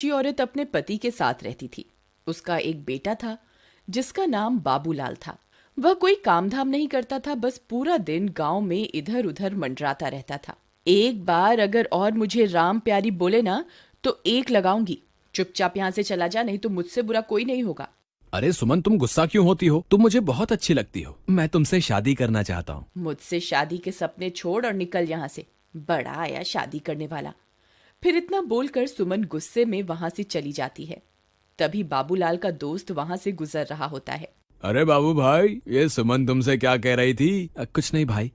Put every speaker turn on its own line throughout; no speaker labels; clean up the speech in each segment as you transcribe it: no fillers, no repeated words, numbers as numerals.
जी औरत अपने पति के साथ रहती थी। उसका एक बेटा था जिसका नाम बाबूलाल था। वह कोई काम धाम नहीं करता था, बस पूरा दिन गांव में इधर उधर मंडराता रहता था। एक बार अगर और मुझे राम प्यारी बोले ना तो एक लगाऊंगी। चुपचाप यहाँ से चला जा, नहीं तो मुझसे बुरा कोई नहीं होगा।
अरे सुमन, तुम गुस्सा क्यों होती हो? तुम मुझे बहुत अच्छी लगती हो। मैं तुमसे शादी करना चाहता हूँ।
मुझसे शादी के सपने छोड़ और निकल यहाँ से। बड़ा आया शादी करने वाला। फिर इतना बोलकर सुमन गुस्से में वहां से चली जाती है। तभी बाबूलाल का दोस्त वहां से गुजर रहा होता है।
अरे बाबू भाई, ये सुमन तुमसे क्या कह रही थी? कुछ नहीं भाई,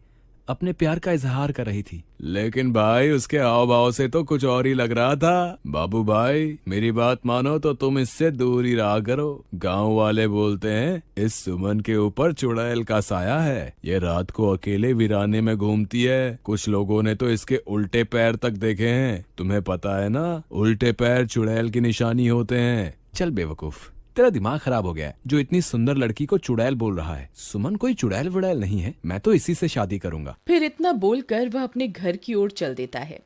अपने प्यार का इजहार कर रही थी। लेकिन भाई उसके हाव भाव से तो कुछ और ही लग रहा था। बाबू भाई, मेरी बात मानो तो तुम इससे दूर ही रहा करो। गांव वाले बोलते हैं इस सुमन के ऊपर चुड़ैल का साया है। ये रात को अकेले वीराने में घूमती है। कुछ लोगों ने तो इसके उल्टे पैर तक देखे हैं। तुम्हें पता है ना, उल्टे पैर चुड़ैल की निशानी होते हैं। चल बेवकूफ, तेरा दिमाग खराब हो गया है जो इतनी सुंदर लड़की को चुड़ैल बोल रहा है। सुमन कोई चुड़ैल वुड़ैल नहीं है, मैं तो इसी से शादी करूंगा।
फिर इतना बोलकर वह अपने घर की ओर चल देता है।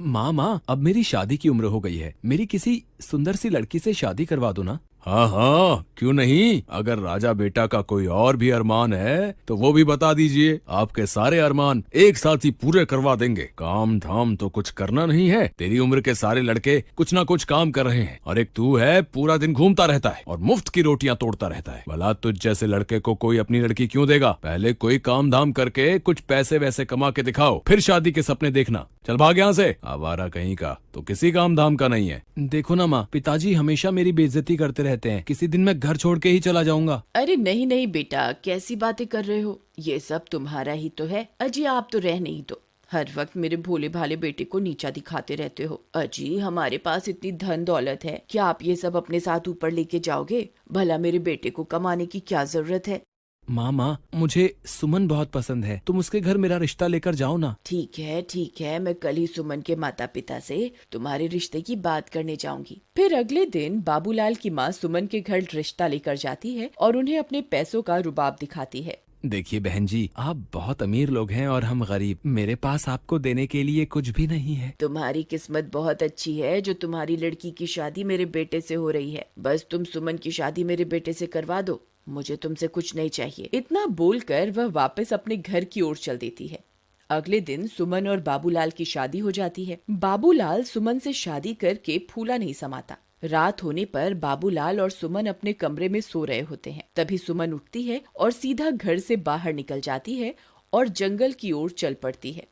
माँ, अब मेरी शादी की उम्र हो गई है। मेरी किसी सुंदर सी लड़की से शादी करवा दो ना। हाँ हाँ, क्यों नहीं। अगर राजा बेटा का कोई और भी अरमान है तो वो भी बता दीजिए। आपके सारे अरमान एक साथ ही पूरे करवा देंगे। काम धाम तो कुछ करना नहीं है। तेरी उम्र के सारे लड़के कुछ ना कुछ काम कर रहे हैं और एक तू है, पूरा दिन घूमता रहता है और मुफ्त की रोटियां तोड़ता रहता है। भला तुझ जैसे लड़के को कोई अपनी लड़की क्यों देगा? पहले कोई काम धाम करके कुछ पैसे वैसे कमा के दिखाओ, फिर शादी के सपने देखना। चल भाग यहाँ से, आवारा कहीं का। तो किसी काम धाम का नहीं है। देखो ना माँ, पिताजी हमेशा मेरी बेइज्जती करते रहते हैं। किसी दिन मैं घर छोड़ के ही चला जाऊंगा।
अरे नहीं नहीं बेटा, कैसी बातें कर रहे हो? ये सब तुम्हारा ही तो है। अजी आप तो रह नहीं दो। हर वक्त मेरे भोले भाले बेटे को नीचा दिखाते रहते हो। अजी हमारे पास इतनी धन दौलत है, क्या आप ये सब अपने साथ ऊपर लेके जाओगे? भला मेरे बेटे को कमाने की क्या जरूरत है?
माँ, मुझे सुमन बहुत पसंद है। तुम उसके घर मेरा रिश्ता लेकर जाओ ना।
ठीक है, मैं कल ही सुमन के माता पिता से तुम्हारे रिश्ते की बात करने जाऊंगी। फिर अगले दिन बाबूलाल की माँ सुमन के घर रिश्ता लेकर जाती है और उन्हें अपने पैसों का रुबाब दिखाती है।
देखिए बहन जी, आप बहुत अमीर लोग हैं और हम गरीब। मेरे पास आपको देने के लिए कुछ भी नहीं है।
तुम्हारी किस्मत बहुत अच्छी है जो तुम्हारी लड़की की शादी मेरे बेटे से हो रही है। बस तुम सुमन की शादी मेरे बेटे से करवा दो, मुझे तुमसे कुछ नहीं चाहिए। इतना बोलकर वह वापस अपने घर की ओर चल देती है। अगले दिन सुमन और बाबूलाल की शादी हो जाती है। बाबूलाल सुमन से शादी करके फूला नहीं समाता। रात होने पर बाबूलाल और सुमन अपने कमरे में सो रहे होते हैं। तभी सुमन उठती है और सीधा घर से बाहर निकल जाती है और जंगल की ओर चल पड़ती है।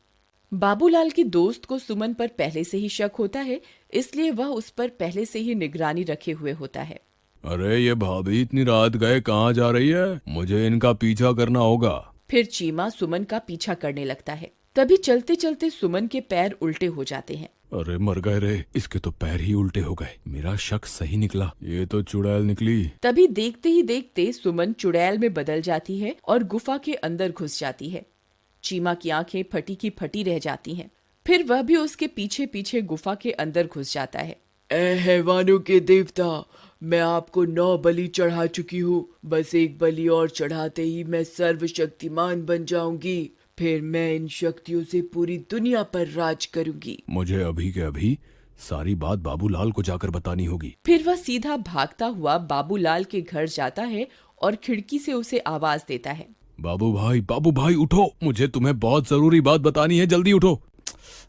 बाबूलाल की दोस्त को सुमन पर पहले से ही शक होता है, इसलिए वह उस पर पहले से ही निगरानी रखे हुए होता है।
अरे ये भाभी इतनी रात गए कहाँ जा रही है? मुझे इनका पीछा करना होगा।
फिर चीमा सुमन का पीछा करने लगता है। तभी चलते चलते सुमन के पैर उल्टे हो जाते हैं।
अरे मर गए रे, इसके तो पैर ही उल्टे हो गए। मेरा शक सही निकला, ये तो चुड़ैल निकली।
तभी देखते ही देखते सुमन चुड़ैल में बदल जाती है और गुफा के अंदर घुस जाती है। चीमा की आंखें फटी की फटी रह जाती हैं। फिर वह भी उसके पीछे पीछे गुफा के अंदर घुस जाता है।
ए हैवानों के देवता, मैं आपको 9 बलि चढ़ा चुकी हूँ। बस एक बलि और चढ़ाते ही मैं सर्वशक्तिमान बन जाऊंगी। फिर मैं इन शक्तियों से पूरी दुनिया पर राज करूंगी।
मुझे अभी के अभी सारी बात बाबूलाल को जाकर बतानी होगी।
फिर वह सीधा भागता हुआ बाबूलाल के घर जाता है और खिड़की से उसे आवाज देता है।
बाबू भाई उठो, मुझे तुम्हें बहुत जरूरी बात बतानी है, जल्दी उठो।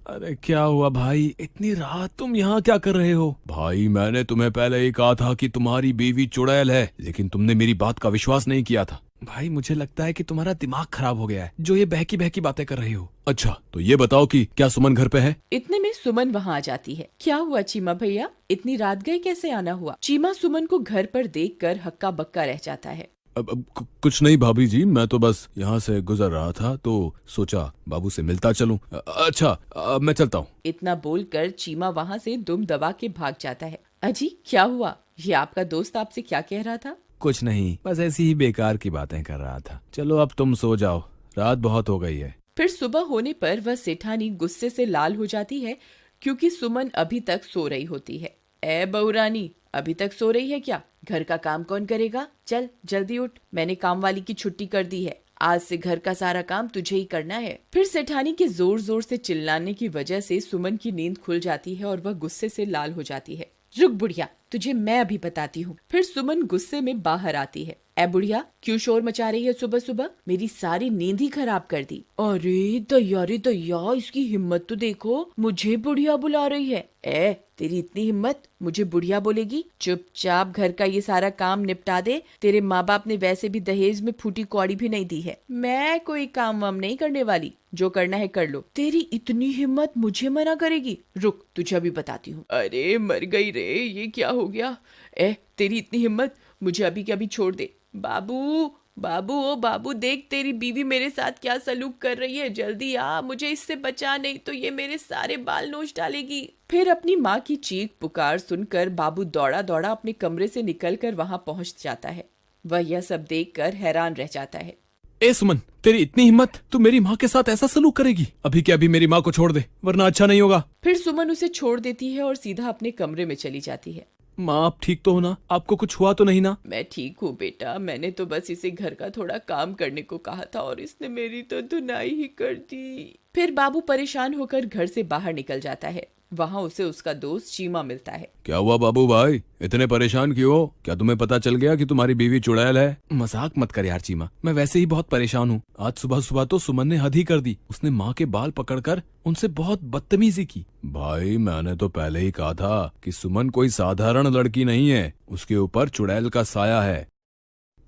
अरे क्या हुआ भाई, इतनी रात तुम यहाँ क्या कर रहे हो? भाई मैंने तुम्हें पहले ही कहा था कि तुम्हारी बीवी चुड़ैल है, लेकिन तुमने मेरी बात का विश्वास नहीं किया था। भाई मुझे लगता है कि तुम्हारा दिमाग खराब हो गया है, जो ये बहकी बहकी बातें कर रही हो। अच्छा तो ये बताओ कि क्या सुमन घर पे है?
इतने में सुमन वहाँ आ जाती है। क्या हुआ चीमा भैया, इतनी रात गए कैसे आना हुआ? चीमा सुमन को घर पर देखकर हक्का बक्का रह जाता है।
अब कुछ नहीं भाभी जी, मैं तो बस यहाँ से गुजर रहा था तो सोचा बाबू से मिलता चलूं। अच्छा अब मैं चलता हूँ।
इतना बोलकर चीमा वहाँ से दुम दबा के भाग जाता है। अजी क्या हुआ, ये आपका दोस्त आपसे क्या कह रहा था?
कुछ नहीं, बस ऐसी ही बेकार की बातें कर रहा था। चलो अब तुम सो जाओ, रात बहुत हो गई है।
फिर सुबह होने पर वह सेठानी गुस्से से लाल हो जाती है क्योंकि सुमन अभी तक सो रही होती है। ए बहुरानी, अभी तक सो रही है क्या? घर का काम कौन करेगा? चल जल्दी उठ, मैंने काम वाली की छुट्टी कर दी है। आज से घर का सारा काम तुझे ही करना है। फिर सेठानी के जोर जोर से चिल्लाने की वजह से सुमन की नींद खुल जाती है और वह गुस्से से लाल हो जाती है। रुक बुढ़िया, तुझे मैं अभी बताती हूँ। फिर सुमन गुस्से में बाहर आती है। ए बुढ़िया, क्यों शोर मचा रही है सुबह सुबह? मेरी सारी नींद ही खराब कर दी। अरे दैया, इसकी हिम्मत तो देखो, मुझे बुढ़िया बुला रही है। ए, तेरी इतनी हिम्मत, मुझे बुढ़िया बोलेगी? चुपचाप घर का ये सारा काम निपटा दे। तेरे माँ बाप ने वैसे भी दहेज में फूटी कौड़ी भी नहीं दी है। मैं कोई काम वाम नहीं करने वाली, जो करना है कर लो। तेरी इतनी हिम्मत मुझे मना करेगी? रुक, तुझे अभी बताती हूँ।
अरे मर गई रे, ये क्या हो गया?
तेरी इतनी हिम्मत, मुझे अभी के अभी छोड़ दे। बाबू बाबू, ओ बाबू, देख तेरी बीवी मेरे साथ क्या सलूक कर रही है। जल्दी आ, मुझे इससे बचा, नहीं तो ये मेरे सारे बाल नोच डालेगी। फिर अपनी माँ की चीख पुकार सुनकर बाबू दौड़ा दौड़ा अपने कमरे से निकलकर वहां पहुंच जाता है। वह यह सब देखकर हैरान रह जाता है।
ए सुमन, तेरी इतनी हिम्मत, तू मेरी माँ के साथ ऐसा सलूक करेगी? अभी के अभी मेरी माँ को छोड़ दे, वरना अच्छा नहीं होगा।
फिर सुमन उसे छोड़ देती है और सीधा अपने कमरे में चली जाती है।
माँ, आप ठीक तो हो ना? आपको कुछ हुआ तो नहीं ना?
मैं ठीक हूँ बेटा, मैंने तो बस इसे घर का थोड़ा काम करने को कहा था और इसने मेरी तो धुनाई ही कर दी। फिर बाबू परेशान होकर घर से बाहर निकल जाता है। वहाँ उसे उसका दोस्त चीमा मिलता है।
क्या हुआ बाबू भाई, इतने परेशान क्यों हो? क्या तुम्हें पता चल गया कि तुम्हारी बीवी चुड़ैल है? मजाक मत कर यार चीमा, मैं वैसे ही बहुत परेशान हूँ। आज सुबह सुबह तो सुमन ने हद ही कर दी। उसने माँ के बाल पकड़कर उनसे बहुत बदतमीजी की। भाई, मैंने तो पहले ही कहा था कि सुमन कोई साधारण लड़की नहीं है, उसके ऊपर चुड़ैल का साया है।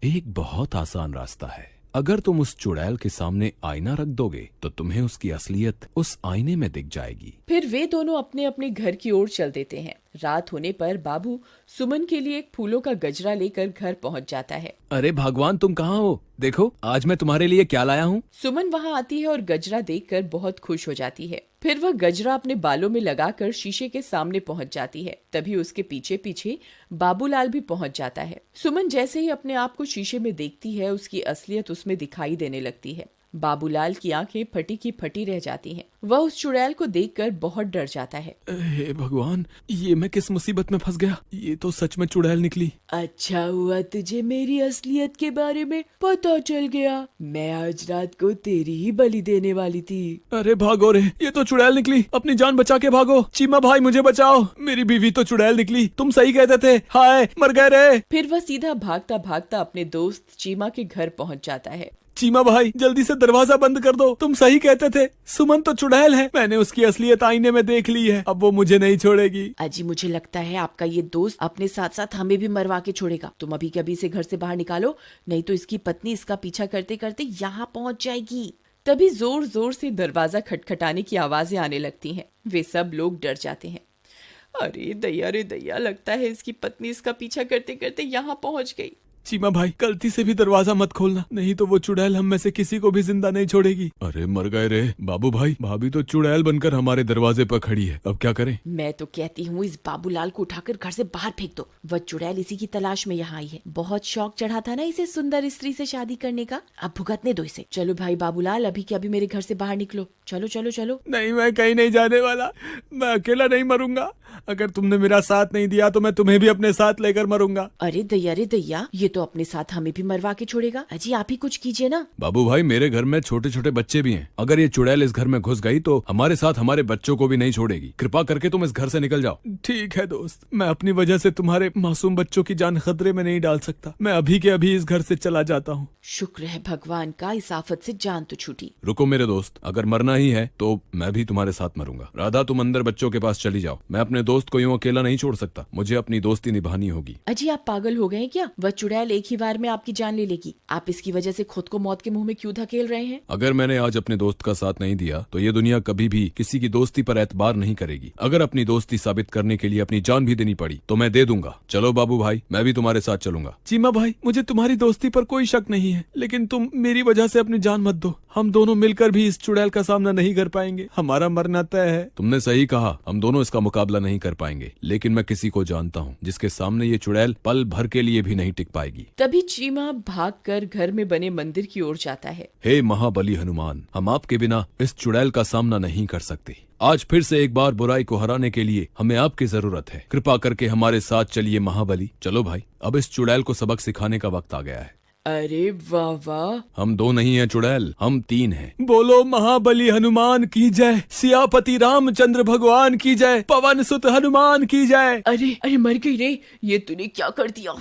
एक बहुत आसान रास्ता है। अगर तुम उस चुड़ैल के सामने आईना रख दोगे तो तुम्हें उसकी असलियत उस आईने में दिख जाएगी।
फिर वे दोनों अपने अपने घर की ओर चल देते हैं। रात होने पर बाबू सुमन के लिए एक फूलों का गजरा लेकर घर पहुंच जाता है।
अरे भगवान, तुम कहाँ हो? देखो आज मैं तुम्हारे लिए क्या लाया हूँ।
सुमन वहां आती है और गजरा देखकर बहुत खुश हो जाती है। फिर वह गजरा अपने बालों में लगाकर शीशे के सामने पहुंच जाती है। तभी उसके पीछे पीछे बाबूलाल भी पहुंच जाता है। सुमन जैसे ही अपने आप को शीशे में देखती है, उसकी असलियत उसमें दिखाई देने लगती है। बाबूलाल की आंखें फटी की फटी रह जाती हैं। वह उस चुड़ैल को देखकर बहुत डर जाता है।
हे भगवान, ये मैं किस मुसीबत में फंस गया? ये तो सच में चुड़ैल निकली।
अच्छा हुआ तुझे मेरी असलियत के बारे में पता चल गया। मैं आज रात को तेरी ही बलि देने वाली थी।
अरे भागो रे, ये तो चुड़ैल निकली। अपनी जान बचा के भागो। चीमा भाई, मुझे बचाओ, मेरी बीवी तो चुड़ैल निकली। तुम सही कहते थे। हाय, मर गए रे।
फिर वह सीधा भागता भागता अपने दोस्त चीमा के घर पहुंच जाता है।
चीमा भाई, जल्दी से दरवाजा बंद कर दो। तुम सही कहते थे, सुमन तो चुड़ैल है। मैंने उसकी असलियत आईने में देख ली है। अब वो मुझे नहीं छोड़ेगी।
अजी, मुझे लगता है आपका ये दोस्त अपने साथ साथ हमें भी मरवा के छोड़ेगा। तुम अभी के अभी से घर से बाहर निकालो, नहीं तो इसकी पत्नी इसका पीछा करते करते यहाँ पहुँच जाएगी। तभी जोर जोर से दरवाजा खटखटाने की आवाजें आने लगती हैं। वे सब लोग डर जाते हैं। अरे दैया रे दैया, लगता है इसकी पत्नी इसका पीछा करते करते यहाँ पहुँच गई।
चीमा भाई, गलती से भी दरवाजा मत खोलना, नहीं तो वो चुड़ैल हम में से किसी को भी जिंदा नहीं छोड़ेगी। अरे मर गए रे। बाबू भाई, भाभी तो चुड़ैल बनकर हमारे दरवाजे पर खड़ी है, अब क्या करें?
मैं तो कहती हूँ इस बाबूलाल को उठाकर घर से बाहर फेंक दो। वह चुड़ैल इसी की तलाश में यहाँ आई है। बहुत शौक चढ़ा था ना इसे सुंदर स्त्री से शादी करने का, अब भुगतने दो इसे। चलो भाई बाबूलाल, अभी के अभी मेरे घर से बाहर निकलो। चलो चलो चलो।
नहीं, मैं कहीं नहीं जाने वाला। मैं अकेला नहीं मरूंगा। अगर तुमने मेरा साथ नहीं दिया तो मैं तुम्हें भी अपने साथ लेकर मरूंगा।
अरे दैया, ये तो अपने साथ हमें भी मरवा के छोड़ेगा। अजी, आप ही कुछ कीजिए ना।
बाबू भाई, मेरे घर में छोटे छोटे बच्चे भी हैं। अगर ये चुड़ैल इस घर में घुस गई तो हमारे साथ हमारे बच्चों को भी नहीं छोड़ेगी। कृपा करके तुम इस घर से निकल जाओ। ठीक है दोस्त, मैं अपनी वजह से तुम्हारे मासूम बच्चों की जान खतरे में नहीं डाल सकता। मैं अभी के अभी इस घर से चला जाता हूँ।
शुक्र है भगवान का, इस आफत से जान तो छूटी।
रुको मेरे दोस्त, अगर मरना ही है तो मैं भी तुम्हारे साथ मरूंगा। राधा, तुम अंदर बच्चों के पास चली जाओ। मैं अपने दोस्त को यूं अकेला नहीं छोड़ सकता। मुझे अपनी दोस्ती निभानी होगी।
अजी, आप पागल हो गए हैं क्या? वह चुड़ैल एक ही बार में आपकी जान ले लेगी। आप इसकी वजह से खुद को मौत के मुंह में क्यों धकेल रहे हैं?
अगर मैंने आज अपने दोस्त का साथ नहीं दिया तो ये दुनिया कभी भी किसी की दोस्ती पर एतबार नहीं करेगी। अगर अपनी दोस्ती साबित करने के लिए अपनी जान भी देनी पड़ी तो मैं दे दूंगा। चलो बाबू भाई, मैं भी तुम्हारे साथ चलूंगा। चीमा भाई, मुझे तुम्हारी दोस्ती पर कोई शक नहीं है, लेकिन तुम मेरी वजह से अपनी जान मत दो। हम दोनों मिलकर भी इस चुड़ैल का सामना नहीं कर पाएंगे। हमारा मरना तय है। तुमने सही कहा, हम दोनों इसका मुकाबला नहीं कर पाएंगे, लेकिन मैं किसी को जानता हूँ जिसके सामने ये चुड़ैल पल भर के लिए भी नहीं टिक पाएगी।
तभी चीमा भागकर घर में बने मंदिर की ओर जाता है।
हे महाबली हनुमान, हम आपके बिना इस चुड़ैल का सामना नहीं कर सकते। आज फिर से एक बार बुराई को हराने के लिए हमें आपकी जरूरत है। कृपा करके हमारे साथ चलिए महाबली। चलो भाई, अब इस चुड़ैल को सबक सिखाने का वक्त आ गया है।
अरे वाह वाह।
हम 2 नहीं हैं चुड़ैल, हम 3 हैं। बोलो महाबली हनुमान की जय, सियापति रामचंद्र भगवान की जय, पवन सुत हनुमान की जय।
अरे अरे मर गई रे, ये तूने क्या कर दिया।